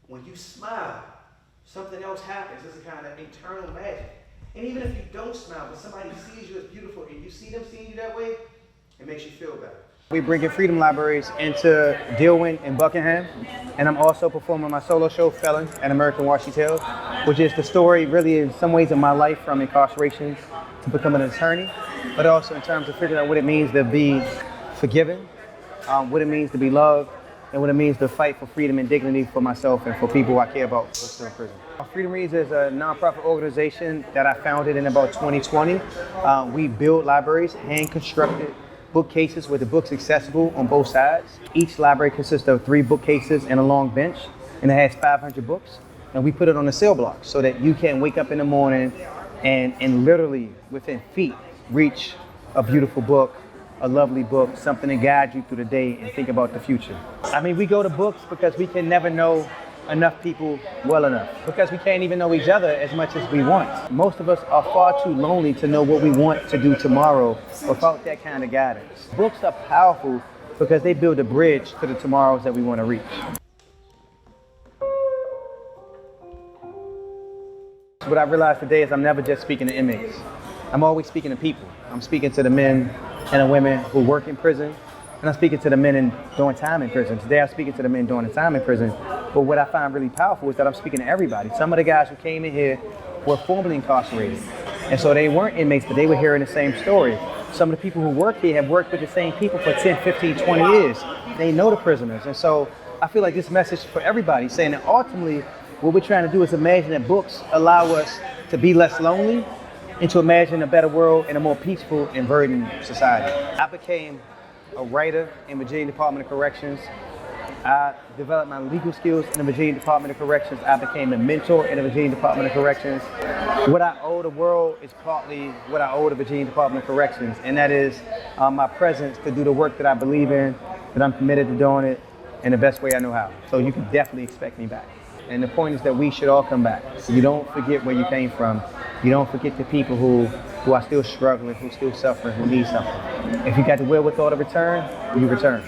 when you smile, something else happens. It's a kind of internal magic. And even if you don't smile, but somebody sees you as beautiful and you see them seeing you that way, it makes you feel better. We bringing Freedom Libraries into Dillwyn and Buckingham, and I'm also performing my solo show, Felon, at American Washi Tales, which is the story really in some ways of my life from incarceration to becoming an attorney, but also in terms of figuring out what it means to be forgiven, what it means to be loved, and what it means to fight for freedom and dignity for myself and for people I care about who are still in prison. Freedom Reads is a nonprofit organization that I founded in about 2020. We build libraries, hand-constructed bookcases with the books accessible on both sides. Each library consists of 3 bookcases and a long bench, and it has 500 books. And we put it on a sale block so that you can wake up in the morning and literally within feet reach a beautiful book, a lovely book, something to guide you through the day and think about the future. I mean, we go to books because we can never know enough people well enough, because we can't even know each other as much as we want. Most of us are far too lonely to know what we want to do tomorrow without that kind of guidance. Books are powerful because they build a bridge to the tomorrows that we want to reach. What I realized today is I'm never just speaking to inmates. I'm always speaking to people. I'm speaking to the men and the women who work in prison, and I'm speaking to the men doing time in prison. Today I'm speaking to the men doing the time in prison. But what I find really powerful is that I'm speaking to everybody. Some of the guys who came in here were formerly incarcerated. And so they weren't inmates, but they were hearing the same story. Some of the people who work here have worked with the same people for 10, 15, 20 years. They know the prisoners. And so I feel like this message for everybody, saying that ultimately what we're trying to do is imagine that books allow us to be less lonely and to imagine a better world and a more peaceful and verdant society. I became a writer in Virginia Department of Corrections. I developed my legal skills in the Virginia Department of Corrections. I became a mentor in the Virginia Department of Corrections. What I owe the world is partly what I owe the Virginia Department of Corrections, and that is my presence to do the work that I believe in, that I'm committed to doing it in the best way I know how. So you can definitely expect me back. And the point is that we should all come back. You don't forget where you came from. You don't forget the people who are still struggling, who are still suffering, who need something. If you got the wherewithal to return, you return.